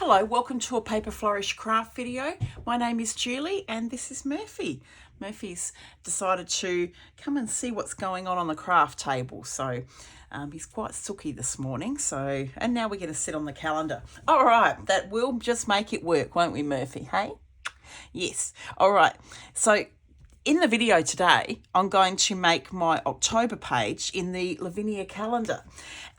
Hello, welcome to a Paper Flourish craft video. My name is Julie and this is Murphy. Murphy's decided to come and see what's going on the craft table. So he's quite sooky this morning. And now we're going to sit on the calendar. All right, that will just make it work, won't we, Murphy? Hey? Yes. All right. So in the video today, I'm going to make my October page in the Lavinia calendar.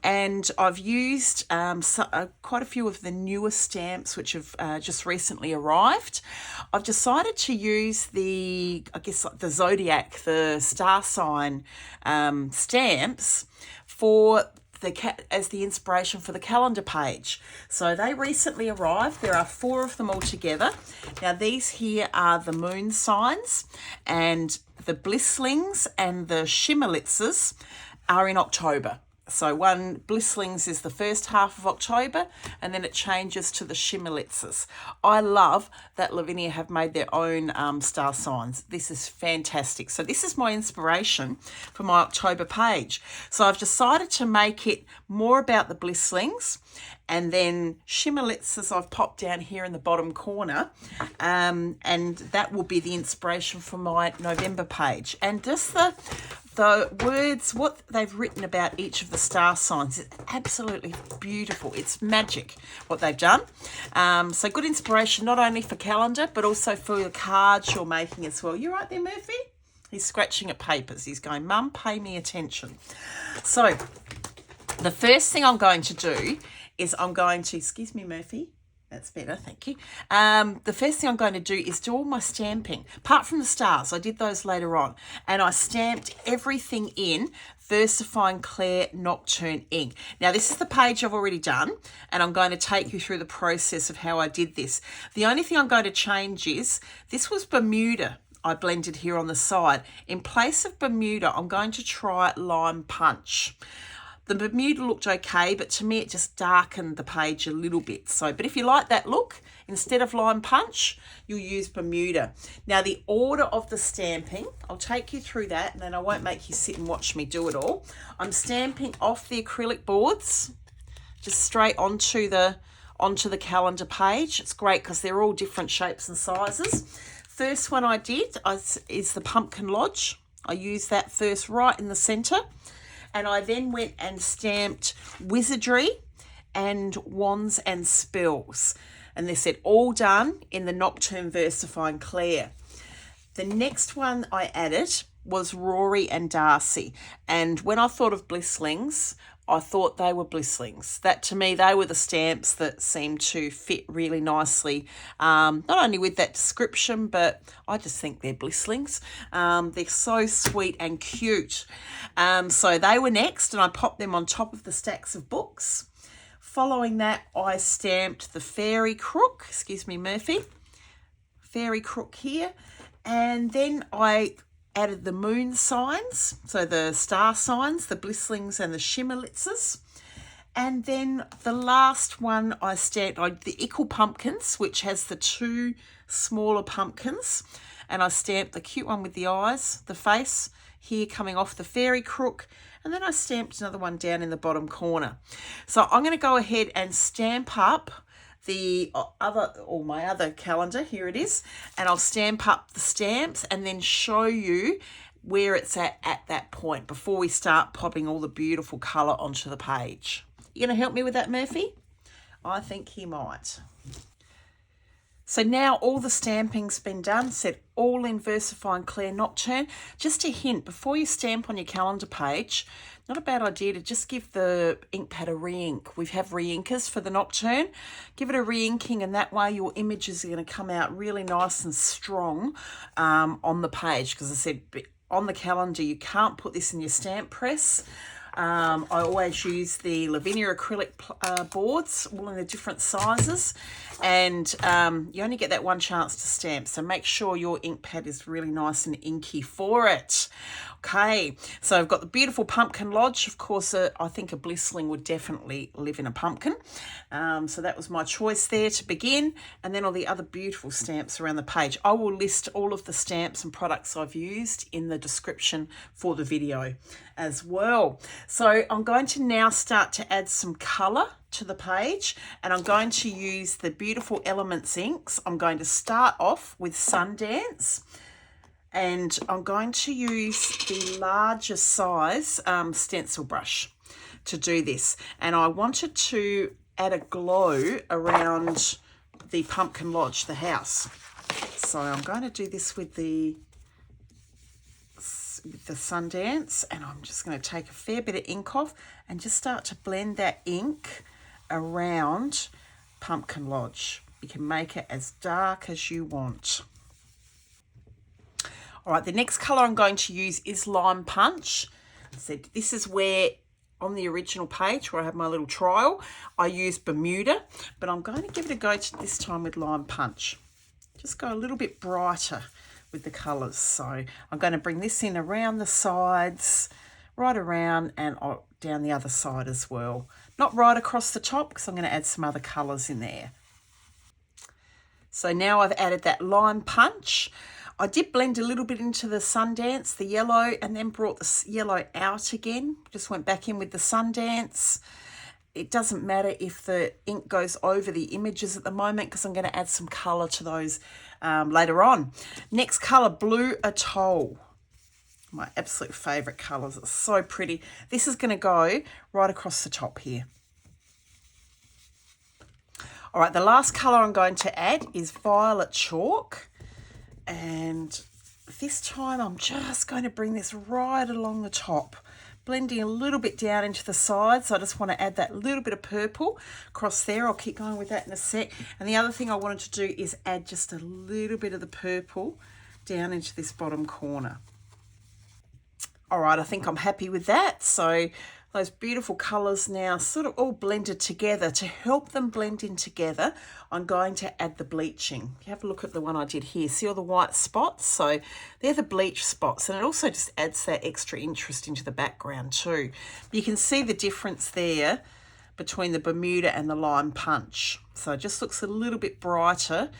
And I've used quite a few of the newer stamps which have just recently arrived. I've decided to use the Zodiac, the star sign stamps as the inspiration for the calendar page. So they recently arrived. There are 4 of them all together. Now these here are the moon signs, and the blisslings and the shimmerlitzes are in October. So one blisslings is the first half of October, and then it changes to the shimmerlitzes. I love that Lavinia have made their own star signs. This is fantastic. So this is my inspiration for my October page. So I've decided to make it more about the blisslings, and then shimmerlitzes I've popped down here in the bottom corner, and that will be the inspiration for my November page. And just the words, what they've written about each of the star signs is absolutely beautiful. It's magic what they've done. So good inspiration not only for calendar but also for the cards you're making as well. You right there, Murphy? He's scratching at papers. He's going, Mum, pay me attention. So the first thing I'm going to do is excuse me, Murphy. That's better, thank you. The first thing I'm going to do is do all my stamping. Apart from the stars, I did those later on. And I stamped everything in Versafine Clair Nocturne ink. Now, this is the page I've already done, and I'm going to take you through the process of how I did this. The only thing I'm going to change is, this was Bermuda I blended here on the side. In place of Bermuda, I'm going to try Lime Punch. The Bermuda looked okay, but to me it just darkened the page a little bit. But if you like that look, instead of Lime Punch, you'll use Bermuda. Now the order of the stamping, I'll take you through that, and then I won't make you sit and watch me do it all. I'm stamping off the acrylic boards, just straight onto the calendar page. It's great because they're all different shapes and sizes. First one I did is the Pumpkin Lodge. I used that first right in the centre. And I then went and stamped Wizardry and Wands and Spells. And they said all done in the Nocturne Versafine Clair. The next one I added was Rory and Darcy. And when I thought of blisslings, I thought they were blisslings. That to me, they were the stamps that seemed to fit really nicely, not only with that description, but I just think they're blisslings. They're so sweet and cute. So they were next, and I popped them on top of the stacks of books. Following that, I stamped the Fairy Crook, excuse me, Murphy, Fairy Crook here. And then I added the moon signs, so the star signs, the blisslings and the shimmerlitzes. And then the last one I stamped, the Ickle pumpkins, which has the 2 smaller pumpkins. And I stamped the cute one with the eyes, the face here coming off the Fairy Crook. And then I stamped another one down in the bottom corner. So I'm going to go ahead and stamp up my other calendar. Here it is, and I'll stamp up the stamps and then show you where it's at that point before we start popping all the beautiful colour onto the page. You gonna help me with that, Murphy? I think he might. So now all the stamping's been done, set all in Versafine Clair Nocturne. Just a hint, before you stamp on your calendar page, not a bad idea to just give the ink pad a re-ink. We have re-inkers for the Nocturne. Give it a re-inking, and that way your images are going to come out really nice and strong on the page. Because I said, on the calendar, you can't put this in your stamp press. I always use the Lavinia acrylic boards, all in the different sizes, and you only get that one chance to stamp, so make sure your ink pad is really nice and inky for it. Okay, so I've got the beautiful Pumpkin Lodge. Of course, I think a blissling would definitely live in a pumpkin. So that was my choice there to begin. And then all the other beautiful stamps around the page. I will list all of the stamps and products I've used in the description for the video as well. So I'm going to now start to add some colour to the page, and I'm going to use the beautiful Elements inks. I'm going to start off with Sundance, and I'm going to use the larger size stencil brush to do this. And I wanted to add a glow around the Pumpkin Lodge, the house. So I'm going to do this with the Sundance, and I'm just going to take a fair bit of ink off and just start to blend that ink around Pumpkin Lodge. You can make it as dark as you want. All right, the next colour I'm going to use is Lime Punch. So this is where on the original page where I have my little trial, I used Bermuda, but I'm going to give it a go this time with Lime Punch. Just go a little bit brighter with the colours. So I'm going to bring this in around the sides, right around, and down the other side as well. Not right across the top, because I'm going to add some other colours in there. So now I've added that Lime Punch. I did blend a little bit into the Sundance, the yellow, and then brought the yellow out again. Just went back in with the Sundance. It doesn't matter if the ink goes over the images at the moment, because I'm going to add some colour to those later on. Next colour, Blue Atoll. My absolute favourite colours. It's so pretty. This is going to go right across the top here. All right, the last colour I'm going to add is Violet Chalk. And this time I'm just going to bring this right along the top, blending a little bit down into the sides. I just want to add that little bit of purple across there. I'll keep going with that in a sec. And the other thing I wanted to do is add just a little bit of the purple down into this bottom corner. All right, I think I'm happy with that. So those beautiful colours now sort of all blended together. To help them blend in together, I'm going to add the bleaching. You have a look at the one I did here. See all the white spots? So they're the bleach spots, and it also just adds that extra interest into the background too. You can see the difference there between the Bermuda and the Lime Punch. So it just looks a little bit brighter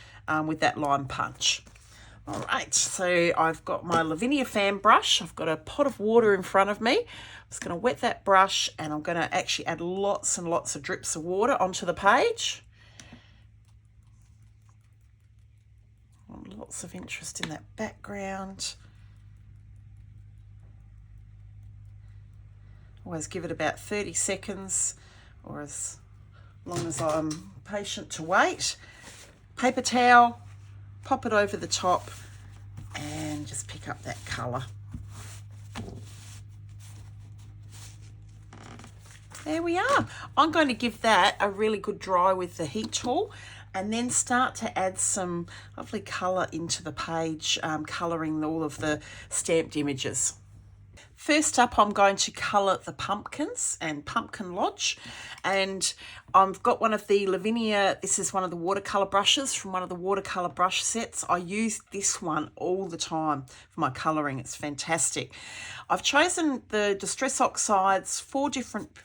with that Lime Punch. All right, so I've got my Lavinia Fan Brush. I've got a pot of water in front of me. I'm just going to wet that brush, and I'm going to actually add lots and lots of drips of water onto the page. Lots of interest in that background. Always give it about 30 seconds, or as long as I'm patient to wait. Paper towel. Pop it over the top and just pick up that colour. There we are. I'm going to give that a really good dry with the heat tool, and then start to add some lovely colour into the page, colouring all of the stamped images. First up, I'm going to colour the pumpkins and Pumpkin Lodge, and I've got one of the Lavinia, this is one of the watercolour brushes from one of the watercolour brush sets. I use this one all the time for my colouring. It's fantastic. I've chosen the Distress Oxides, 4 different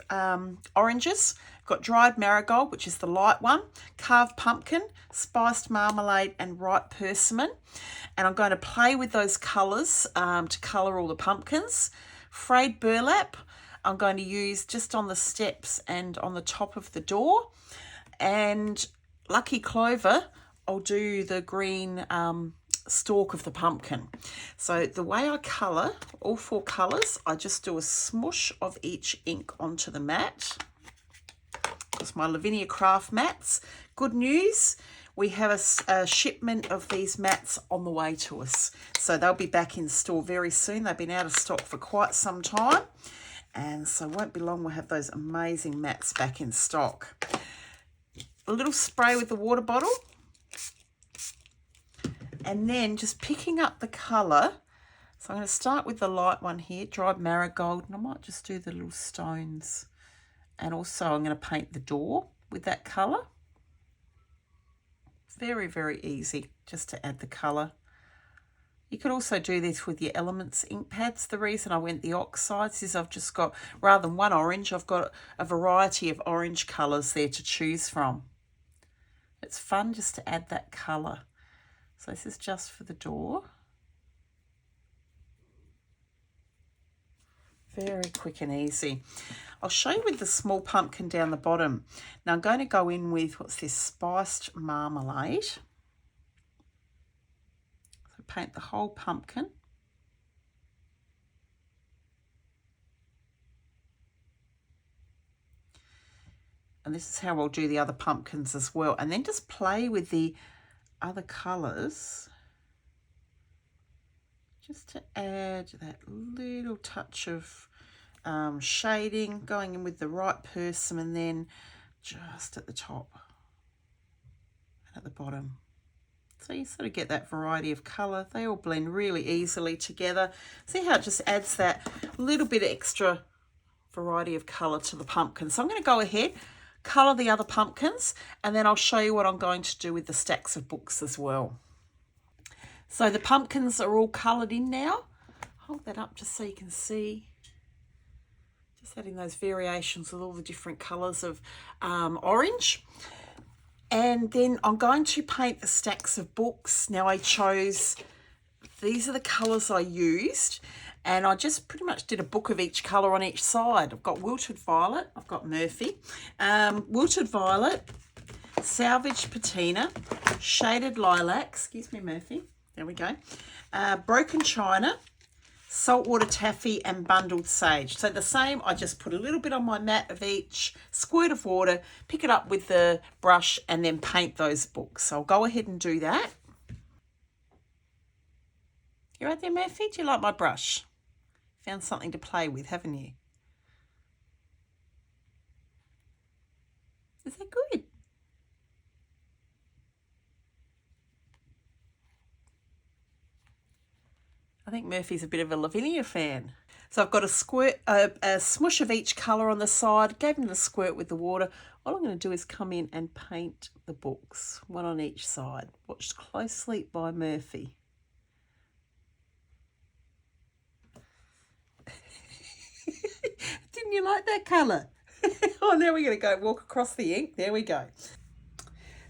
oranges. I've got Dried Marigold, which is the light one, Carved Pumpkin, Spiced Marmalade, and Ripe Persimmon. And I'm going to play with those colours to colour all the pumpkins. Frayed Burlap, I'm going to use just on the steps and on the top of the door. And Lucky Clover, I'll do the green stalk of the pumpkin. So the way I colour all 4 colours, I just do a smoosh of each ink onto the mat. It's my Lavinia Craft mats. Good news, we have a shipment of these mats on the way to us. So they'll be back in store very soon. They've been out of stock for quite some time. And so it won't be long, we'll have those amazing mats back in stock. A little spray with the water bottle. And then just picking up the colour. So I'm going to start with the light one here, Dried Marigold. And I might just do the little stones. And also I'm going to paint the door with that colour. Very, very easy just to add the colour. You could also do this with your Elements ink pads. The reason I went the Oxides is I've just got, rather than one orange, I've got a variety of orange colours there to choose from. It's fun just to add that colour. So this is just for the door. Very quick and easy. I'll show you with the small pumpkin down the bottom. Now I'm going to go in with, what's this, spiced marmalade. So paint the whole pumpkin. And this is how I'll do the other pumpkins as well. And then just play with the other colours, just to add that little touch of shading, going in with the right persimmon, then just at the top and at the bottom. So you sort of get that variety of colour. They all blend really easily together. See how it just adds that little bit of extra variety of colour to the pumpkin. So I'm going to go ahead, colour the other pumpkins, and then I'll show you what I'm going to do with the stacks of books as well. So the pumpkins are all coloured in now. Hold that up just so you can see. Just adding those variations with all the different colours of orange. And then I'm going to paint the stacks of books. Now I chose, these are the colours I used. And I just pretty much did a book of each colour on each side. I've got Wilted Violet, I've got Murphy. Wilted Violet, Salvaged Patina, Shaded Lilac, excuse me Murphy, there we go. Broken China, Saltwater Taffy and Bundled Sage. So the same, I just put a little bit on my mat of each, squirt of water, pick it up with the brush and then paint those books. So I'll go ahead and do that. You right there, Murphy? Do you like my brush? Found something to play with, haven't you? Is that good? I think Murphy's a bit of a Lavinia fan. So I've got a squirt, a smush of each colour on the side, gave him the squirt with the water. All I'm going to do is come in and paint the books, one on each side. Watched closely by Murphy. Didn't you like that colour? Oh, now we're going to go walk across the ink. There we go.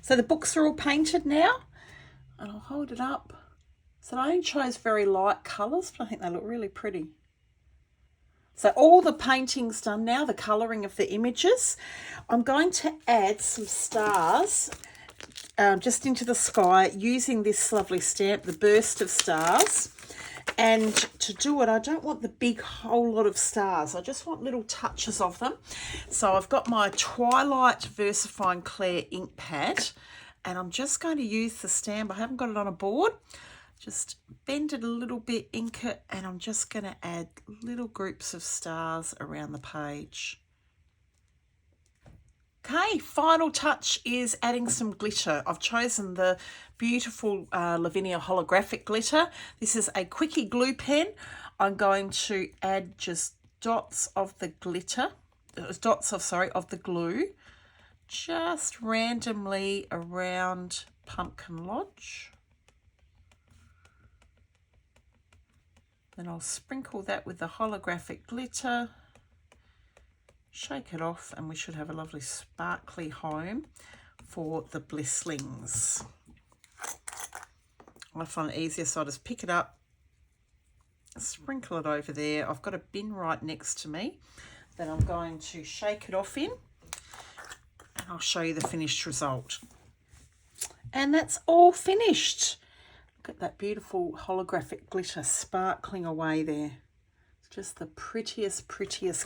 So the books are all painted now. And I'll hold it up. So I only chose very light colours, but I think they look really pretty. So all the painting's done now, the colouring of the images. I'm going to add some stars just into the sky using this lovely stamp, the Burst of Stars. And to do it, I don't want the big whole lot of stars. I just want little touches of them. So I've got my Twilight Versafine Clair ink pad, and I'm just going to use the stamp. I haven't got it on a board. Just bend it a little bit, ink it, and I'm just going to add little groups of stars around the page. Okay, final touch is adding some glitter. I've chosen the beautiful Lavinia holographic glitter. This is a Quickie glue pen. I'm going to add just dots of the glitter, of the glue, just randomly around Pumpkin Lodge. Then I'll sprinkle that with the holographic glitter. Shake it off and we should have a lovely sparkly home for the blisslings. I find it easier, so I just pick it up, sprinkle it over there. I've got a bin right next to me that I'm going to shake it off in, and I'll show you the finished result. And that's all finished. Look at that beautiful holographic glitter sparkling away there. Just the prettiest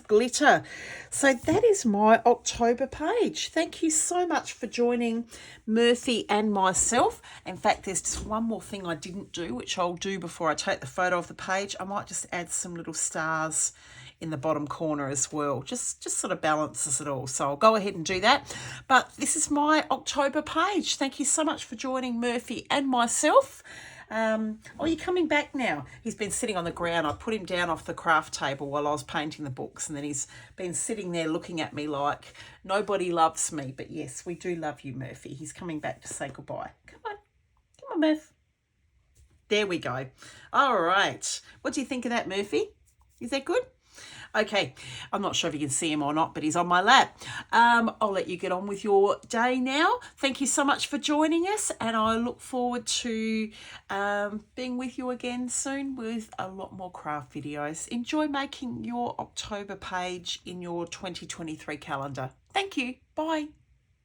glitter. So that is my October page. Thank you so much for joining Murphy and myself. In fact, there's just one more thing I didn't do, which I'll do before I take the photo of the page. I might just add some little stars in the bottom corner as well. Just sort of balances it all. So I'll go ahead and do that. But this is my October page. Thank you so much for joining Murphy and myself. Oh, you're coming back now. He's been sitting on the ground. I put him down off the craft table while I was painting the books, and then he's been sitting there looking at me like nobody loves me. But yes, we do love you, Murphy. He's coming back to say goodbye. Come on, Murph. There we go. All right. What do you think of that, Murphy? Is that good? Okay, I'm not sure if you can see him or not, but he's on my lap. I'll let you get on with your day now. Thank you so much for joining us, and I look forward to being with you again soon with a lot more craft videos. Enjoy making your October page in your 2023 calendar. Thank you. Bye.